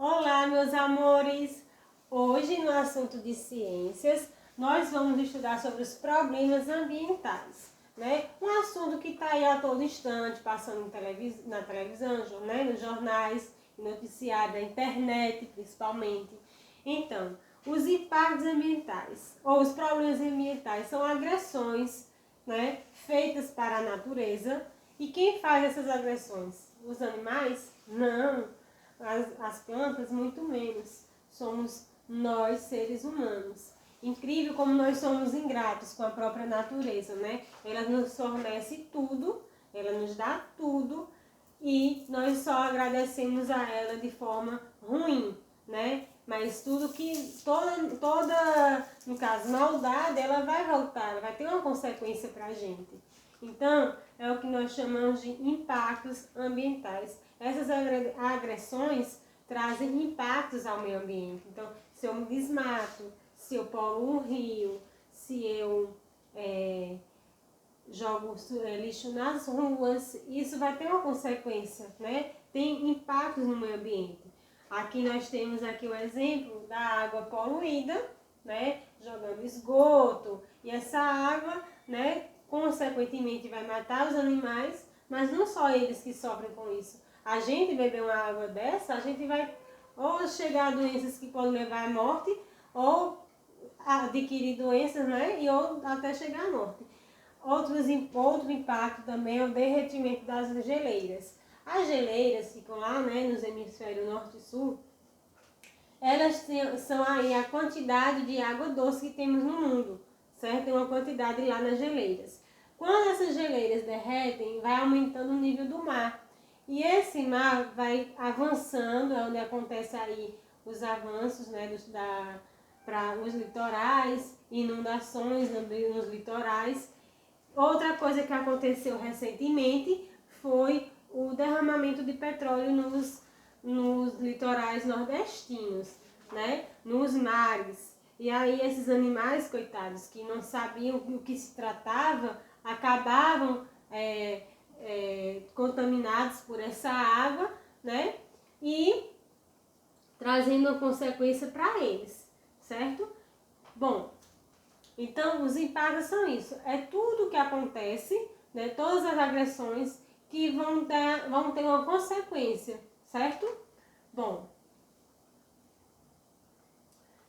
Olá, meus amores! Hoje, no assunto de ciências, nós vamos estudar sobre os problemas ambientais, né? Um assunto que está aí a todo instante, passando na televisão, né? Nos jornais, noticiário, da internet, principalmente. Então, os impactos ambientais, ou os problemas ambientais, são agressões, né? Feitas para a natureza. E quem faz essas agressões? Os animais? Não. As plantas, muito menos. Somos nós, seres humanos. Incrível como nós somos ingratos com a própria natureza, né? Ela nos fornece tudo, ela nos dá tudo e nós só agradecemos a ela de forma ruim, né? Mas tudo que, toda no caso, maldade, ela vai voltar, ela vai ter uma consequência pra gente. Então, é o que nós chamamos de impactos ambientais. Essas agressões trazem impactos ao meio ambiente. Então, se eu me desmato, se eu poluo um rio, se eu jogo lixo nas ruas, isso vai ter uma consequência, né? Tem impactos no meio ambiente. Aqui nós temos aqui o exemplo da água poluída, né? Jogando esgoto, e essa água, né, consequentemente vai matar os animais, mas não só eles que sofrem com isso. A gente beber uma água dessa, a gente vai ou chegar a doenças que podem levar à morte, ou adquirir doenças, né, e ou até chegar à morte. Outro impacto também é o derretimento das geleiras. As geleiras ficam lá, né, nos hemisférios norte e sul. Elas são aí a quantidade de água doce que temos no mundo, certo? Tem uma quantidade lá nas geleiras. Quando essas geleiras derretem, vai aumentando o nível do mar. E esse mar vai avançando, é onde acontece aí os avanços, né, para os litorais, inundações nos litorais. Outra coisa que aconteceu recentemente foi o derramamento de petróleo nos litorais nordestinos, né? Nos mares. E aí esses animais, coitados, que não sabiam o que se tratava, acabavam contaminados por essa água, né? E trazendo uma consequência para eles, certo? Bom, então os impactos são isso, é tudo que acontece, né? Todas as agressões que vão ter uma consequência, certo? Bom,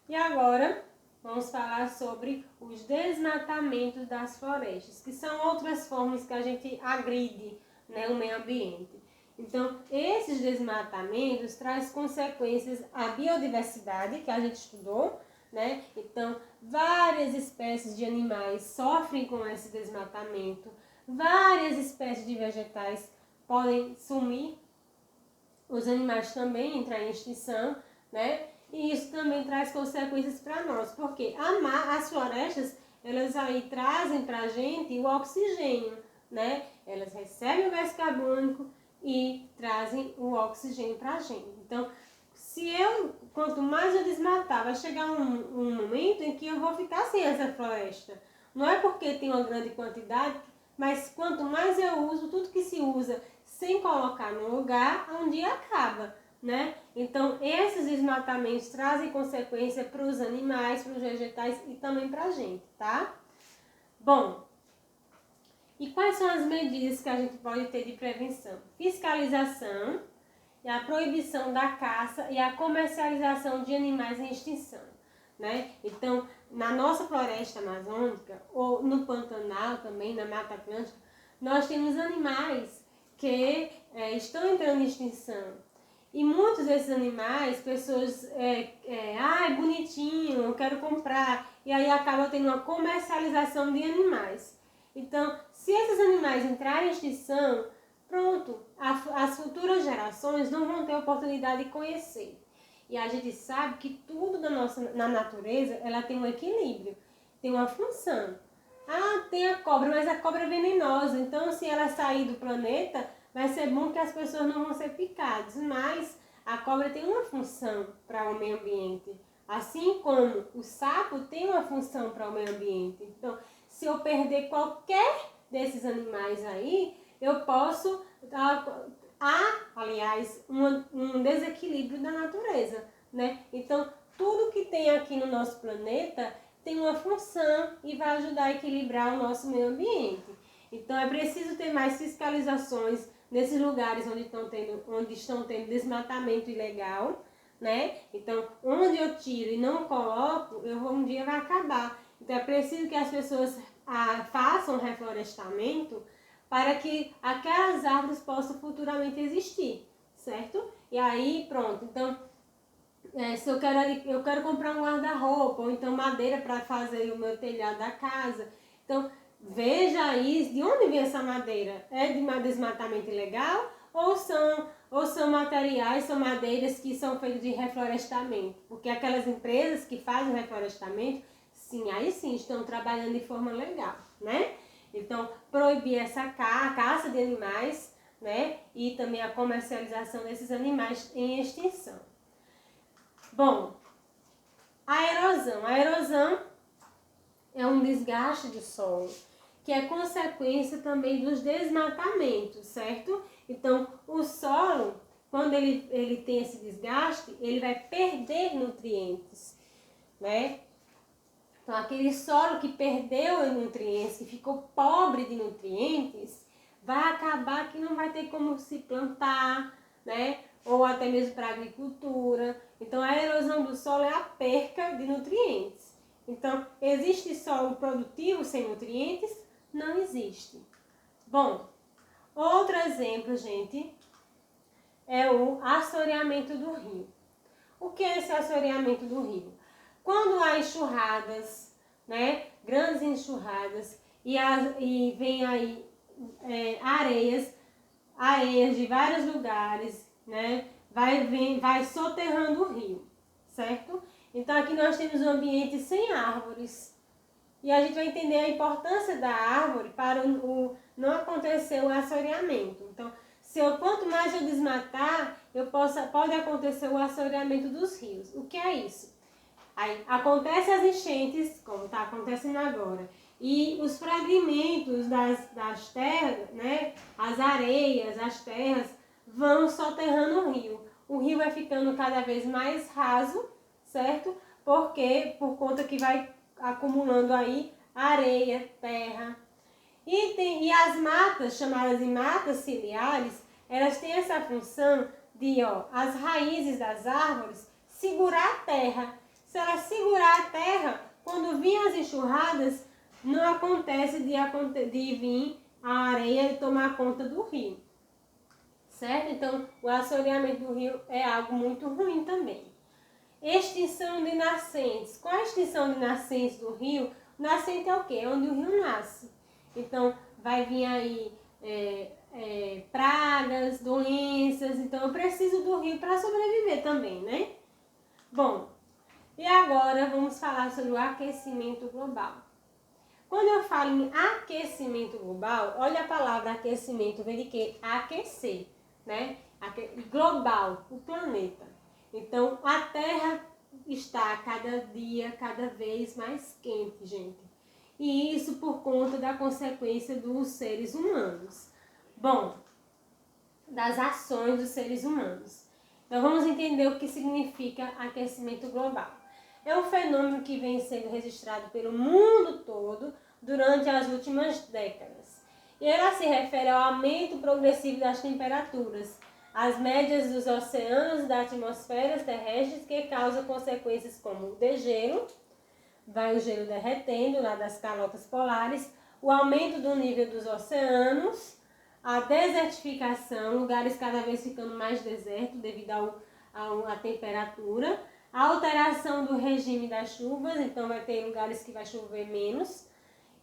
e agora vamos falar sobre os desmatamentos das florestas, que são outras formas que a gente agride, né, o meio ambiente. Então, esses desmatamentos trazem consequências à biodiversidade, que a gente estudou, né? Então, várias espécies de animais sofrem com esse desmatamento, várias espécies de vegetais podem sumir, os animais também entram em extinção, né? E isso também traz consequências para nós, porque as florestas, elas aí trazem para a gente o oxigênio, né? Elas recebem o gás carbônico e trazem o oxigênio para a gente. Então, quanto mais eu desmatar, vai chegar um momento em que eu vou ficar sem essa floresta. Não é porque tem uma grande quantidade, mas quanto mais eu uso, tudo que se usa sem colocar no lugar, um dia acaba, né? Então, esses desmatamentos trazem consequência para os animais, para os vegetais e também para a gente, tá? Bom, e quais são as medidas que a gente pode ter de prevenção? Fiscalização, e a proibição da caça e a comercialização de animais em extinção, né? Então, na nossa floresta amazônica, ou no Pantanal também, na Mata Atlântica, nós temos animais que estão entrando em extinção. E muitos desses animais, pessoas, é bonitinho, eu quero comprar, e aí acaba tendo uma comercialização de animais. Então, se esses animais entrarem em extinção, pronto, as futuras gerações não vão ter oportunidade de conhecer. E a gente sabe que tudo na natureza, ela tem um equilíbrio, tem uma função. Ah, tem a cobra, mas a cobra é venenosa, então se ela sair do planeta, vai ser bom que as pessoas não vão ser picadas, mas a cobra tem uma função para o meio ambiente. Assim como o sapo tem uma função para o meio ambiente. Então, se eu perder qualquer desses animais aí, eu posso há, aliás, um desequilíbrio da natureza, né? Então, tudo que tem aqui no nosso planeta tem uma função e vai ajudar a equilibrar o nosso meio ambiente. Então, é preciso ter mais fiscalizações nesses lugares onde estão tendo desmatamento ilegal, né? Então, onde eu tiro e não coloco, um dia vai acabar. Então, é preciso que as pessoas façam reflorestamento para que aquelas árvores possam futuramente existir, certo? E aí, pronto. Então, se eu quero comprar um guarda-roupa, ou então madeira para fazer o meu telhado da casa. Então, veja aí de onde vem essa madeira. É de desmatamento ilegal ou são materiais, são madeiras que são feitas de reflorestamento? Porque aquelas empresas que fazem reflorestamento, sim, aí sim estão trabalhando de forma legal, né? Então, proibir essa caça de animais, né? E também a comercialização desses animais em extinção. Bom, a erosão. A erosão é um desgaste do solo, que é consequência também dos desmatamentos, certo? Então, o solo, quando ele tem esse desgaste, ele vai perder nutrientes, né? Então, aquele solo que perdeu nutrientes, que ficou pobre de nutrientes, vai acabar que não vai ter como se plantar, né? Ou até mesmo para a agricultura. Então, a erosão do solo é a perca de nutrientes. Então, existe solo produtivo sem nutrientes? Não existe. Bom, outro exemplo, gente, é o assoreamento do rio. O que é esse assoreamento do rio? Quando há enxurradas, né, grandes enxurradas, e vem aí areias de vários lugares, né, vai soterrando o rio, certo? Então aqui nós temos um ambiente sem árvores. E a gente vai entender a importância da árvore para não acontecer o assoreamento. Então, quanto mais eu desmatar, pode acontecer o assoreamento dos rios. O que é isso? Aí acontecem as enchentes, como está acontecendo agora, e os fragmentos das terras, né, as areias, as terras, vão soterrando o rio. O rio vai ficando cada vez mais raso, certo? Porque por conta que vai acumulando aí areia, terra. E as matas, chamadas de matas ciliares, elas têm essa função de, as raízes das árvores segurar a terra. Se ela segurar a terra, quando vêm as enxurradas, não acontece de vir a areia e tomar conta do rio. Certo? Então, o assoreamento do rio é algo muito ruim também. Extinção de nascentes. Com a extinção de nascentes do rio, nascente é o quê? É onde o rio nasce. Então, vai vir aí pragas, doenças. Então, eu preciso do rio para sobreviver também, né? Bom, e agora vamos falar sobre o aquecimento global. Quando eu falo em aquecimento global, olha a palavra aquecimento, vem de quê? Aquecer, né? Global, o planeta. Então, a Terra está cada dia, cada vez mais quente, gente. E isso por conta da consequência dos seres humanos. Bom, das ações dos seres humanos. Então, vamos entender o que significa aquecimento global. É um fenômeno que vem sendo registrado pelo mundo todo durante as últimas décadas. E ela se refere ao aumento progressivo das temperaturas, as médias dos oceanos e da atmosfera terrestre, que causa consequências como o degelo, vai o gelo derretendo lá das calotas polares, o aumento do nível dos oceanos, a desertificação, lugares cada vez ficando mais desertos devido à temperatura, a alteração do regime das chuvas, então vai ter lugares que vai chover menos,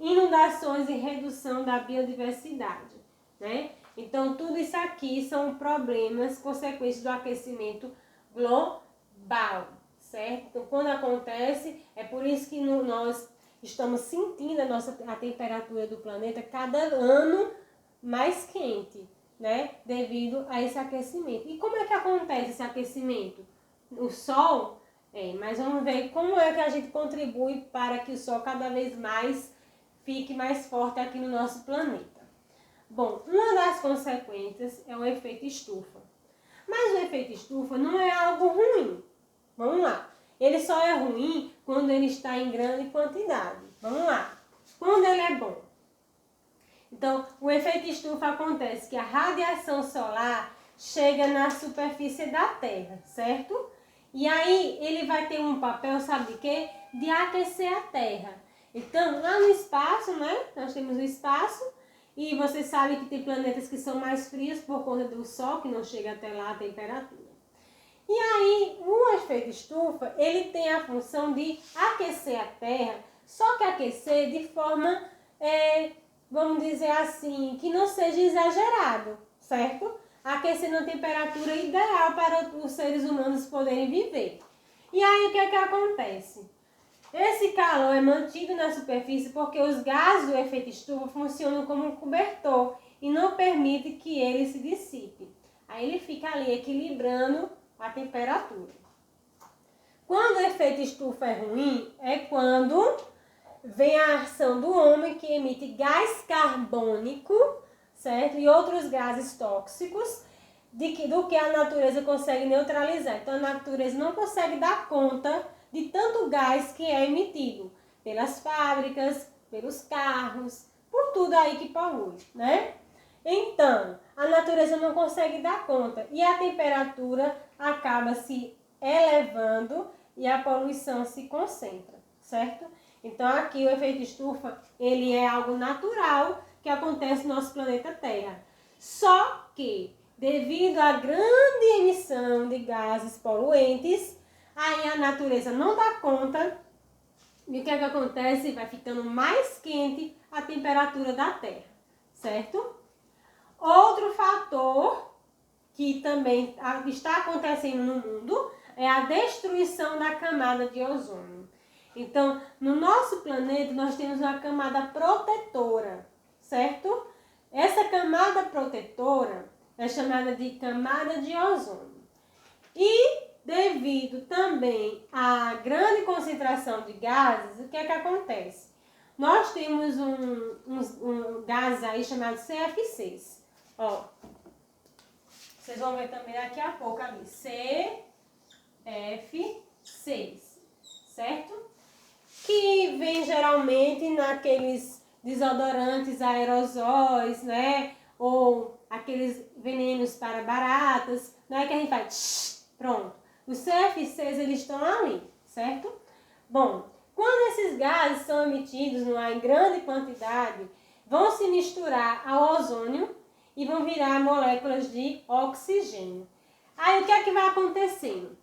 inundações e redução da biodiversidade, né? Então, tudo isso aqui são problemas consequências do aquecimento global, certo? Então, quando acontece, é por isso que nós estamos sentindo a temperatura do planeta cada ano mais quente, né? Devido a esse aquecimento. E como é que acontece esse aquecimento? O Sol, mas vamos ver como é que a gente contribui para que o Sol cada vez mais fique mais forte aqui no nosso planeta. Bom, uma das consequências é o efeito estufa. Mas o efeito estufa não é algo ruim. Vamos lá. Ele só é ruim quando ele está em grande quantidade. Vamos lá. Quando ele é bom. Então, o efeito estufa acontece que a radiação solar chega na superfície da Terra, certo? E aí ele vai ter um papel, sabe de quê? De aquecer a Terra. Então, lá no espaço, né? Nós temos o espaço e você sabe que tem planetas que são mais frios por conta do Sol, que não chega até lá a temperatura. E aí, o efeito estufa, ele tem a função de aquecer a Terra, só que aquecer de forma, vamos dizer assim, que não seja exagerado, certo? Aquecer na temperatura ideal para os seres humanos poderem viver. E aí, o que é que acontece? Esse calor é mantido na superfície porque os gases do efeito estufa funcionam como um cobertor e não permite que ele se dissipe. Aí ele fica ali equilibrando a temperatura. Quando o efeito estufa é ruim, é quando vem a ação do homem que emite gás carbônico, certo? E outros gases tóxicos do que a natureza consegue neutralizar. Então a natureza não consegue dar conta de tanto gás que é emitido pelas fábricas, pelos carros, por tudo aí que polui, né? Então, a natureza não consegue dar conta e a temperatura acaba se elevando e a poluição se concentra, certo? Então, aqui o efeito estufa, ele é algo natural que acontece no nosso planeta Terra. Só que, devido à grande emissão de gases poluentes, aí a natureza não dá conta e o que é que acontece? Vai ficando mais quente a temperatura da Terra, certo? Outro fator que também está acontecendo no mundo é a destruição da camada de ozônio. Então, no nosso planeta, nós temos uma camada protetora, certo? Essa camada protetora é chamada de camada de ozônio. E, devido também à grande concentração de gases, o que é que acontece? Nós temos um gás aí chamado CFCs. Ó, vocês vão ver também daqui a pouco ali, CF6, certo? Que vem geralmente naqueles desodorantes aerosóis, né? Ou aqueles venenos para baratas, não é que a gente faz, pronto. Os CFCs, eles estão ali, certo? Bom, quando esses gases são emitidos em grande quantidade, vão se misturar ao ozônio e vão virar moléculas de oxigênio. Aí o que é que vai acontecendo?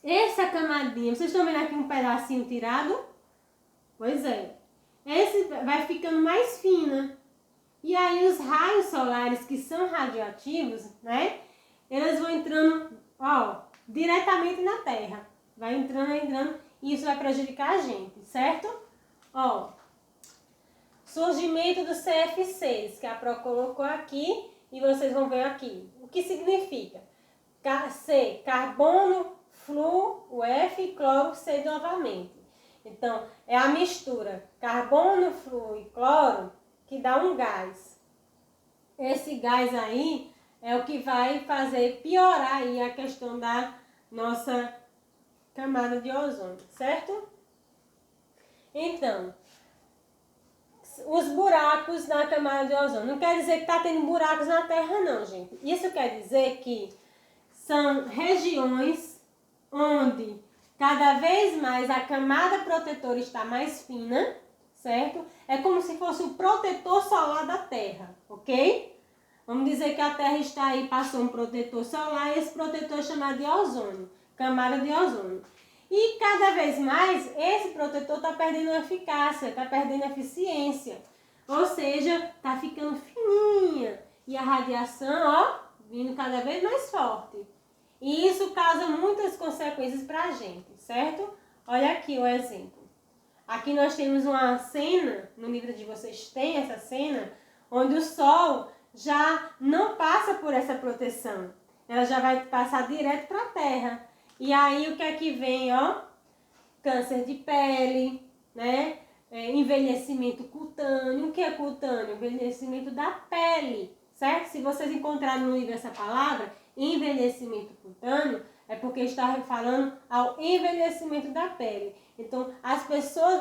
Essa camadinha, vocês estão vendo aqui um pedacinho tirado? Pois é. Esse vai ficando mais fina. E aí os raios solares que são radioativos, né? Eles vão entrando, ó, diretamente na Terra. Vai entrando, e isso vai prejudicar a gente, certo? Ó, surgimento do CF6, que a Pro colocou aqui e vocês vão ver aqui. O que significa? C, carbono, flu, o F e cloro, C novamente. Então, é a mistura carbono, flu e cloro que dá um gás. Esse gás aí é o que vai fazer piorar aí a questão da nossa camada de ozônio, certo? Então, os buracos na camada de ozônio. Não quer dizer que está tendo buracos na Terra, não, gente. Isso quer dizer que são regiões onde cada vez mais a camada protetora está mais fina, certo? É como se fosse o protetor solar da Terra, ok? Vamos dizer que a Terra está aí, passou um protetor solar, e esse protetor é chamado de ozônio, camada de ozônio. E cada vez mais esse protetor está perdendo eficácia, está perdendo eficiência. Ou seja, está ficando fininha. E a radiação, ó, vindo cada vez mais forte. E isso causa muitas consequências para a gente, certo? Olha aqui o exemplo. Aqui nós temos uma cena, no livro de vocês tem essa cena, onde o Sol já não passa por essa proteção. Ela já vai passar direto para a Terra. E aí o que é que vem, ó? Câncer de pele, né? envelhecimento cutâneo. O que é cutâneo? Envelhecimento da pele, certo? Se vocês encontrarem no livro essa palavra, envelhecimento cutâneo, é porque está falando ao envelhecimento da pele. Então, as pessoas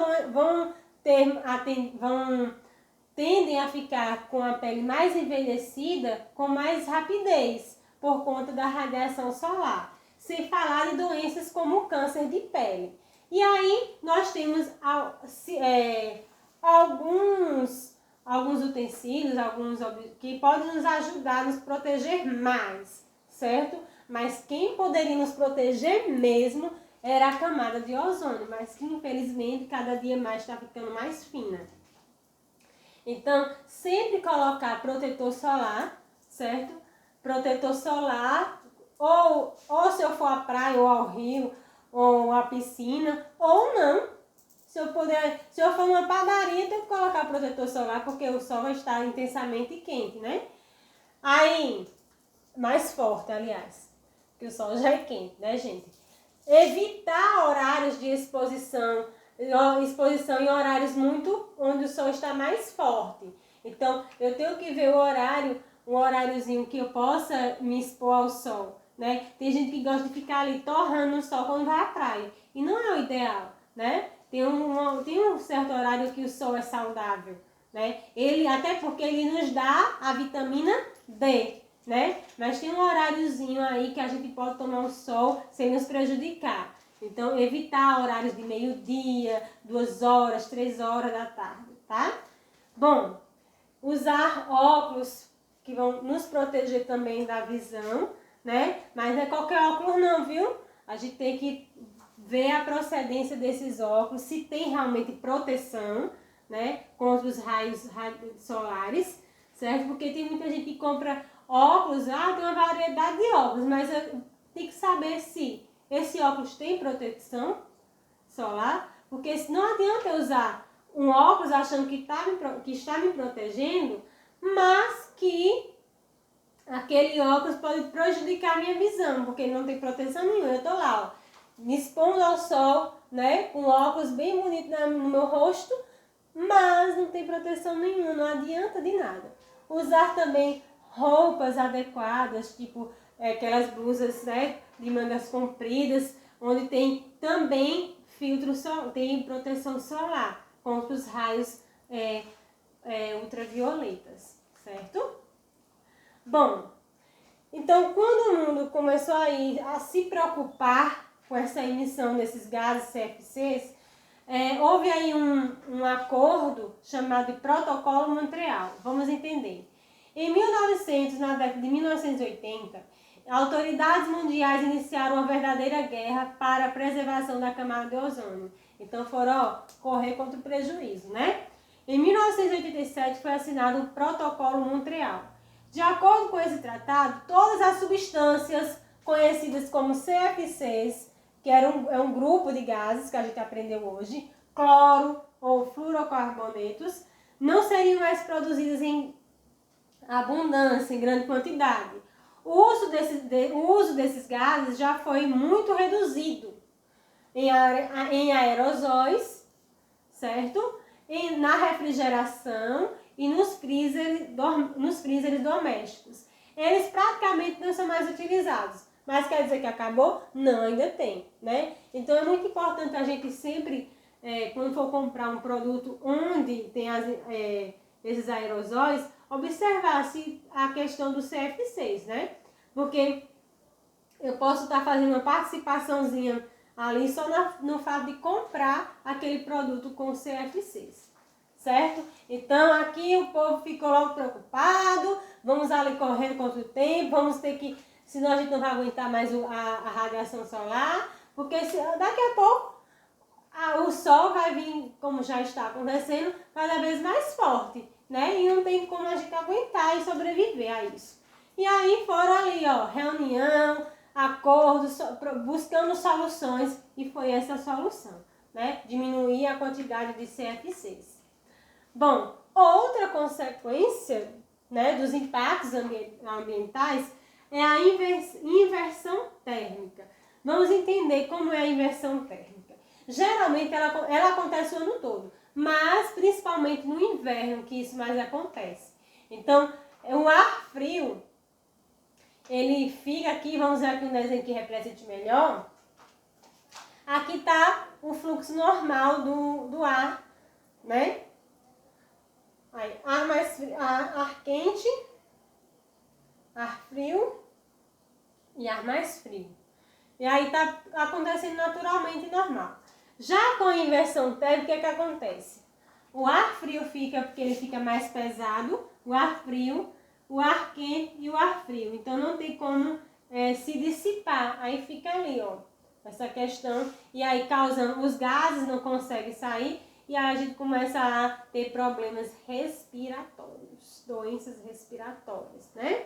tendem a ficar com a pele mais envelhecida com mais rapidez, por conta da radiação solar. Sem falar em doenças como o câncer de pele. E aí, nós temos alguns utensílios, que podem nos ajudar a nos proteger mais, certo? Mas quem poderia nos proteger mesmo era a camada de ozônio, mas que infelizmente cada dia mais está ficando mais fina. Então, sempre colocar protetor solar, certo? Protetor solar, ou se eu for à praia, ou ao rio, ou à piscina, ou não. Se eu for numa padaria, tenho que colocar protetor solar, porque o sol vai estar intensamente quente, né? Aí, mais forte, aliás, que o sol já é quente, né, gente? Evitar horários de exposição em horários onde o sol está mais forte. Então, eu tenho que ver um horáriozinho que eu possa me expor ao sol, né? Tem gente que gosta de ficar ali torrando no sol quando vai à praia. E não é o ideal, né? Tem um certo horário que o sol é saudável, né? Até porque ele nos dá a vitamina D, né? Mas tem um horáriozinho aí que a gente pode tomar um sol sem nos prejudicar. Então, evitar horários de meio-dia, 2 horas, 3 horas da tarde, tá? Bom, usar óculos que vão nos proteger também da visão, né? Mas não é qualquer óculos não, viu? A gente tem que ver a procedência desses óculos, se tem realmente proteção, né? Contra os raios solares, certo? Porque tem muita gente que compra óculos, tem uma variedade de óculos, mas tem que saber se esse óculos tem proteção solar, porque não adianta eu usar um óculos achando que está me protegendo, mas que aquele óculos pode prejudicar a minha visão, porque não tem proteção nenhuma. Eu estou lá, ó, me expondo ao sol, né, com óculos bem bonito no meu rosto, mas não tem proteção nenhuma, não adianta de nada. Usar também roupas adequadas, tipo aquelas blusas, né, de mangas compridas, onde tem também tem proteção solar contra os raios ultravioletas, certo? Bom, então quando o mundo começou a se preocupar com essa emissão desses gases CFCs, houve aí um acordo chamado de Protocolo Montreal. Vamos entender. Em 1900, na década de 1980, autoridades mundiais iniciaram uma verdadeira guerra para a preservação da camada de ozônio. Então foram correr contra o prejuízo, né? Em 1987 foi assinado o Protocolo Montreal. De acordo com esse tratado, todas as substâncias conhecidas como CFCs, que é um grupo de gases que a gente aprendeu hoje, cloro ou fluorocarbonetos, não seriam mais produzidas em abundância, em grande quantidade. O uso desses gases já foi muito reduzido em aerosóis, certo? Na refrigeração e nos freezers domésticos. Eles praticamente não são mais utilizados. Mas quer dizer que acabou? Não, ainda tem, né? Então é muito importante a gente sempre, quando for comprar um produto onde tem esses aerosóis, observar se a questão dos CFCs, né? Porque eu posso estar fazendo uma participaçãozinha ali só no fato de comprar aquele produto com CFCs, certo? Então aqui o povo ficou logo preocupado, vamos ali correndo contra o tempo, vamos ter que, senão a gente não vai aguentar mais a radiação solar, porque daqui a pouco o sol vai vir, como já está acontecendo, cada vez mais forte, né? E não tem como a gente aguentar e sobreviver a isso. E aí foram ali, ó, reunião, acordos, buscando soluções, e foi essa a solução, né? Diminuir a quantidade de CFCs. Bom, outra consequência, né, dos impactos ambientais é a inversão térmica. Vamos entender como é a inversão térmica. Geralmente ela acontece o ano todo, mas principalmente no inverno que isso mais acontece. Então, o ar frio, ele fica aqui, vamos ver aqui um desenho que represente melhor. Aqui está o fluxo normal do ar, né? Aí, ar mais frio, ar quente, ar frio e ar mais frio. E aí está acontecendo naturalmente e normal. Já com a inversão térmica, o que acontece? O ar frio fica, porque ele fica mais pesado, o ar frio, o ar quente e o ar frio. Então não tem como se dissipar. Aí fica ali, ó, essa questão. E aí causando, os gases não conseguem sair e aí a gente começa a ter problemas respiratórios, doenças respiratórias, né?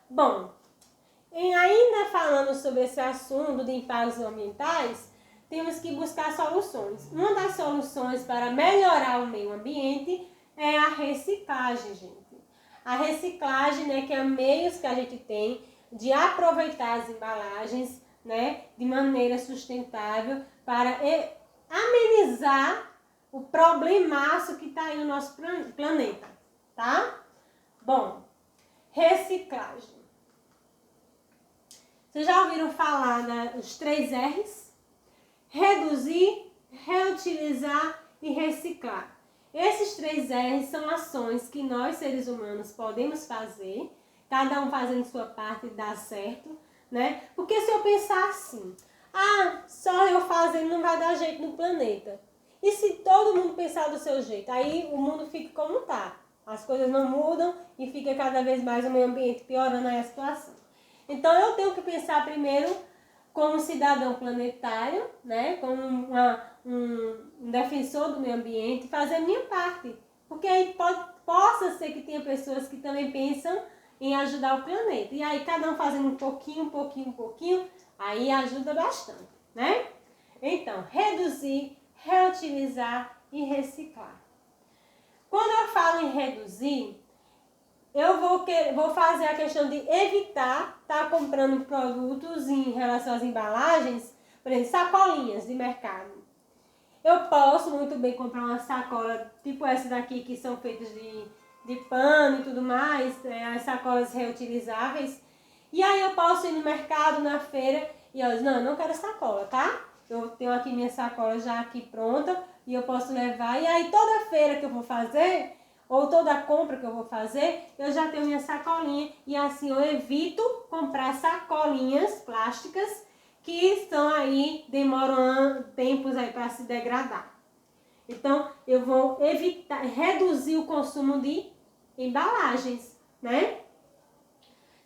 Bom, e ainda falando sobre esse assunto de impactos ambientais, temos que buscar soluções. Uma das soluções para melhorar o meio ambiente é a reciclagem, gente. A reciclagem, né, que é meios que a gente tem de aproveitar as embalagens, né, de maneira sustentável para amenizar o problemaço que está aí no nosso planeta, tá? Bom, reciclagem. Vocês já ouviram falar dos 3 R's? Reduzir, reutilizar e reciclar. Esses 3 R's são ações que nós, seres humanos, podemos fazer, cada um fazendo sua parte e dá certo, né? Porque se eu pensar assim, só eu fazendo não vai dar jeito no planeta. E se todo mundo pensar do seu jeito? Aí o mundo fica como tá. As coisas não mudam e fica cada vez mais o meio ambiente piorando aí a situação. Então eu tenho que pensar primeiro como cidadão planetário, né, como um defensor do meio ambiente, fazer a minha parte. Porque aí possa ser que tenha pessoas que também pensam em ajudar o planeta. E aí cada um fazendo um pouquinho, aí ajuda bastante, né? Então, reduzir, reutilizar e reciclar. Quando eu falo em reduzir, eu vou fazer a questão de evitar estar comprando produtos em relação às embalagens, por exemplo, sacolinhas de mercado. Eu posso muito bem comprar uma sacola tipo essa daqui, que são feitas de pano e tudo mais, as sacolas reutilizáveis. E aí eu posso ir no mercado, na feira, e eu digo, não, eu não quero sacola, tá? Eu tenho aqui minha sacola já aqui pronta, e eu posso levar. E aí toda feira que eu vou fazer, ou toda compra que eu vou fazer, eu já tenho minha sacolinha. E assim eu evito comprar sacolinhas plásticas que estão aí, demoram tempos aí para se degradar. Então, eu vou evitar, reduzir o consumo de embalagens, né?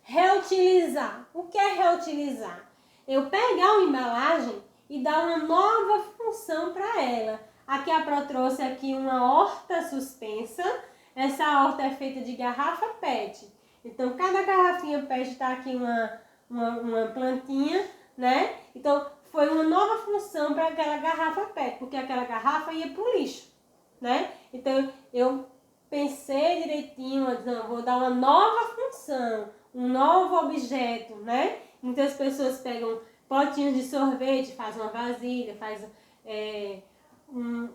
Reutilizar. O que é reutilizar? Eu pegar uma embalagem e dar uma nova função para ela. Aqui a Pro trouxe aqui uma horta suspensa. Essa horta é feita de garrafa PET. Então, cada garrafinha PET está aqui uma plantinha, né? Então, foi uma nova função para aquela garrafa PET, porque aquela garrafa ia para o lixo, né? Então, eu pensei direitinho, não, vou dar uma nova função, um novo objeto, né? Muitas pessoas pegam potinhos de sorvete, faz uma vasilha, faz um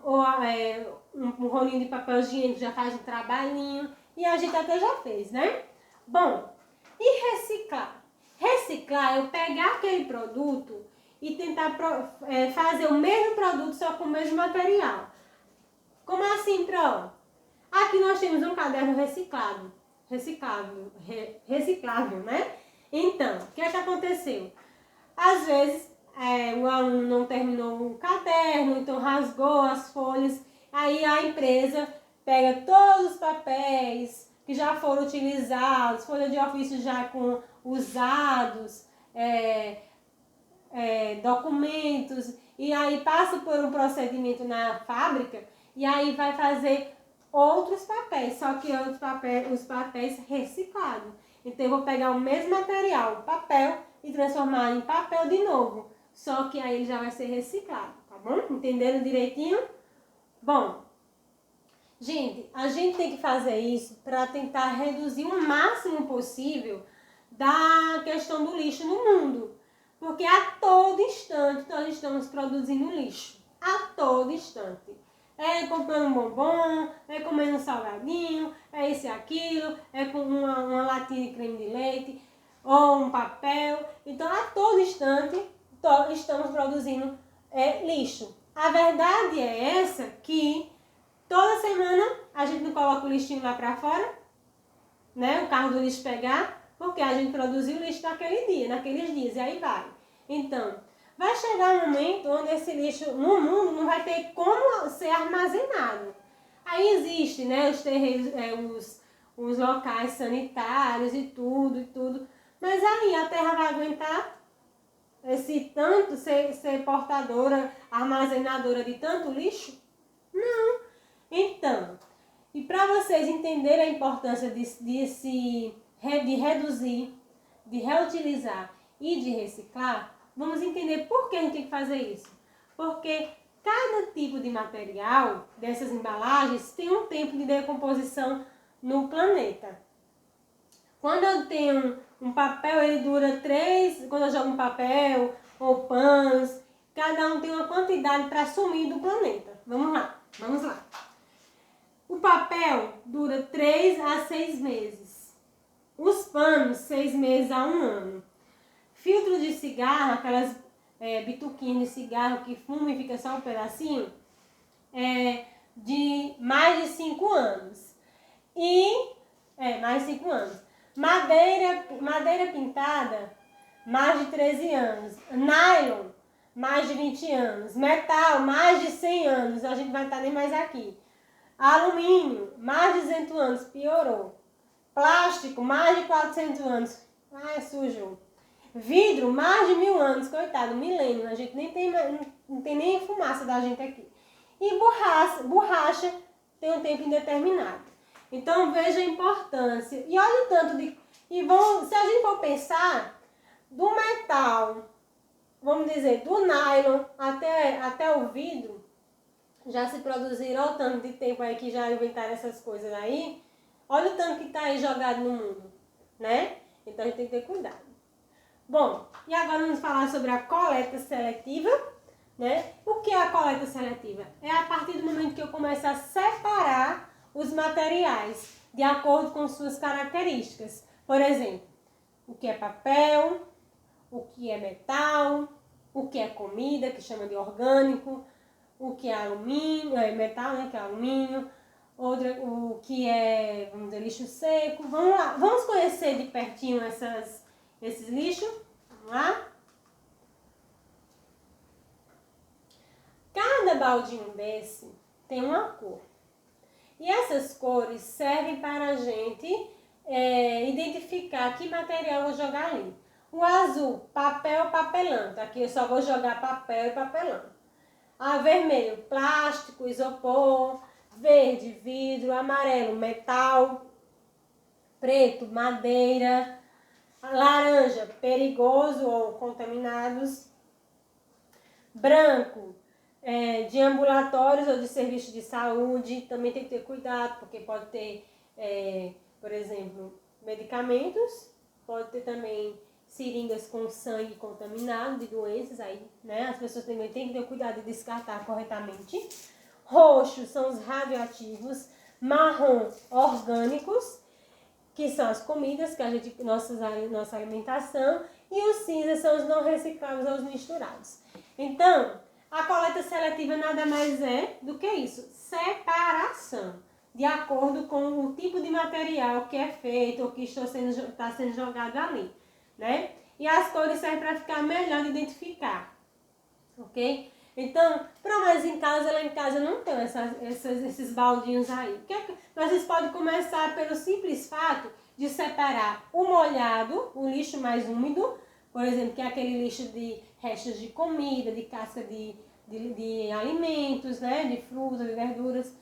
rolinho de papel higiênico, já faz um trabalhinho, e a gente até já fez, né? Bom, e reciclar? Reciclar é eu pegar aquele produto e tentar fazer o mesmo produto, só com o mesmo material. Como assim, Pro? Aqui nós temos um caderno reciclável, né? Então, o que é que aconteceu? Às vezes, o aluno não terminou o caderno, então rasgou as folhas, aí a empresa pega todos os papéis que já foram utilizados, folha de ofício já com usados, documentos, e aí passa por um procedimento na fábrica, e aí vai fazer outros papéis, só que os papéis reciclados. Então eu vou pegar o mesmo material, o papel, e transformar em papel de novo. Só que aí ele já vai ser reciclado, tá bom? Entenderam direitinho? Bom, gente, a gente tem que fazer isso para tentar reduzir o máximo possível da questão do lixo no mundo. Porque a todo instante nós estamos produzindo lixo. A todo instante. É comprando um bombom, é comendo um salgadinho, é isso e aquilo, é com uma latinha de creme de leite ou um papel. Então, a todo instante, estamos produzindo lixo. A verdade é essa, que toda semana a gente não coloca o lixinho lá pra fora, né? O carro do lixo pegar, porque a gente produziu lixo naquele dia, naqueles dias, e aí vai. Então, vai chegar um momento onde esse lixo no mundo não vai ter como ser armazenado. Aí existe, né, os terreiros, os locais sanitários e tudo. Mas aí a terra vai aguentar esse tanto, ser portadora, armazenadora de tanto lixo? Não. Então, e para vocês entenderem a importância de reduzir, de reutilizar e de reciclar, vamos entender por que a gente tem que fazer isso. Porque cada tipo de material dessas embalagens tem um tempo de decomposição no planeta. Quando eu tenho um papel, ele dura 3, quando eu jogo um papel ou pães, cada um tem uma quantidade para sumir do planeta. Vamos lá. O papel dura 3 a 6 meses. Os panos, 6 meses a 1 ano. Filtro de cigarro, aquelas bituquinhas de cigarro que fuma e fica só um pedacinho, de mais de 5 anos. Mais de 5 anos. Madeira pintada, mais de 13 anos. Nylon, mais de 20 anos. Metal, mais de 100 anos. A gente vai estar nem mais aqui. Alumínio, mais de 200 anos, piorou. Plástico, mais de 400 anos, sujou. Vidro, mais de 1000 anos, coitado, milênio, a gente nem tem, não tem nem fumaça da gente aqui. E borracha tem um tempo indeterminado. Então veja a importância. E olha o tanto de... se a gente for pensar, do metal, vamos dizer, do nylon até o vidro, já se produziram, olha o tanto de tempo aí que já inventaram essas coisas aí. Olha o tanto que está aí jogado no mundo, né? Então a gente tem que ter cuidado. Bom, e agora vamos falar sobre a coleta seletiva, né? O que é a coleta seletiva? É a partir do momento que eu começo a separar os materiais de acordo com suas características. Por exemplo, o que é papel, o que é metal, o que é comida, que chama de orgânico, o que é alumínio, metal, né, que é alumínio, o que é, vamos dizer, lixo seco. Vamos lá, vamos conhecer de pertinho esses lixos. Vamos lá? Cada baldinho desse tem uma cor. E essas cores servem para a gente identificar que material eu vou jogar ali. O azul, papel, papelão. Aqui eu só vou jogar papel e papelão. Vermelho, plástico, isopor. Verde, vidro. Amarelo, metal. Preto, madeira. Laranja, perigoso ou contaminados. Branco, de ambulatórios ou de serviço de saúde. Também tem que ter cuidado, porque pode ter, por exemplo, medicamentos. Pode ter também seringas com sangue contaminado de doenças, aí, né? As pessoas também têm que ter cuidado de descartar corretamente. Roxo são os radioativos, marrom, orgânicos, que são as comidas, que a gente, nossa alimentação, e os cinzas são os não recicláveis ou os misturados. Então, a coleta seletiva nada mais é do que isso, separação, de acordo com o tipo de material que é feito ou que está sendo jogado ali, né? E as cores servem para ficar melhor de identificar, ok? Então, para mais em casa, lá em casa não tem esses baldinhos aí. Vocês podem começar pelo simples fato de separar o molhado, o lixo mais úmido, por exemplo, que é aquele lixo de restos de comida, de casca de alimentos, né, de frutas, de verduras.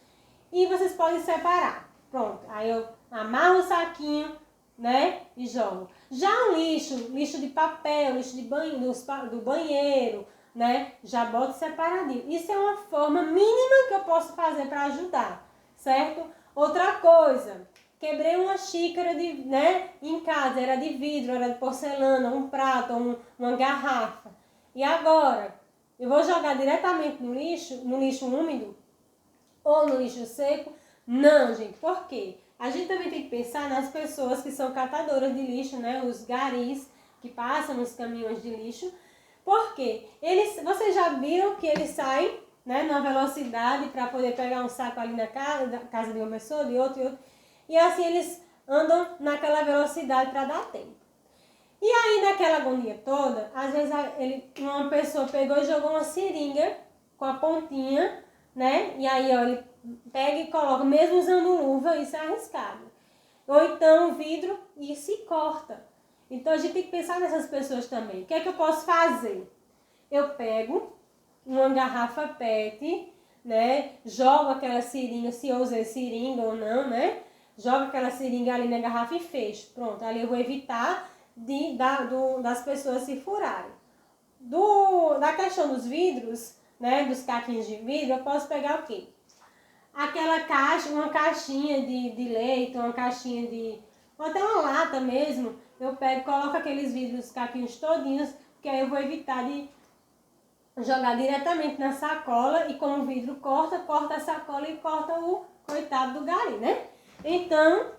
E vocês podem separar. Pronto, aí eu amarro o saquinho, né, e jogo. Já o lixo de papel, lixo do banheiro, né, já boto separadinho. Isso é uma forma mínima que eu posso fazer para ajudar, certo? Outra coisa, quebrei uma xícara em casa, era de vidro, era de porcelana, um prato, uma garrafa. E agora, eu vou jogar diretamente no lixo úmido? ou no lixo seco. Não, gente, por quê? A gente também tem que pensar nas pessoas que são catadoras de lixo, né? Os garis que passam nos caminhões de lixo. Por quê? Vocês já viram que eles saem, né, numa velocidade para poder pegar um saco ali na casa de uma pessoa, de outro, e assim eles andam naquela velocidade para dar tempo. E aí, naquela agonia toda, às vezes uma pessoa pegou e jogou uma seringa com a pontinha, né? E aí, ó, ele pega e coloca, mesmo usando luva, isso é arriscado. Ou então o vidro e se corta. Então a gente tem que pensar nessas pessoas também. O que é que eu posso fazer? Eu pego uma garrafa PET, né? Jogo aquela seringa, se eu usei seringa ou não, né? Jogo aquela seringa ali na garrafa e fecho. Pronto, ali eu vou evitar das pessoas se furarem. Da questão dos vidros, né? Dos caquinhos de vidro, eu posso pegar o quê? Aquela caixa, uma caixinha de leite, uma caixinha ou até uma lata mesmo, eu pego, coloco aqueles vidros, caquinhos todinhos, porque aí eu vou evitar de jogar diretamente na sacola e como o vidro corta a sacola e corta o coitado do gari, né? Então,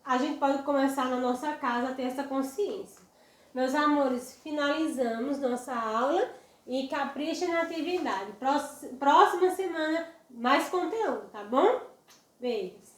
a gente pode começar na nossa casa a ter essa consciência. Meus amores, finalizamos nossa aula e caprichem na atividade. Próxima semana, mais conteúdo, tá bom? Beijos!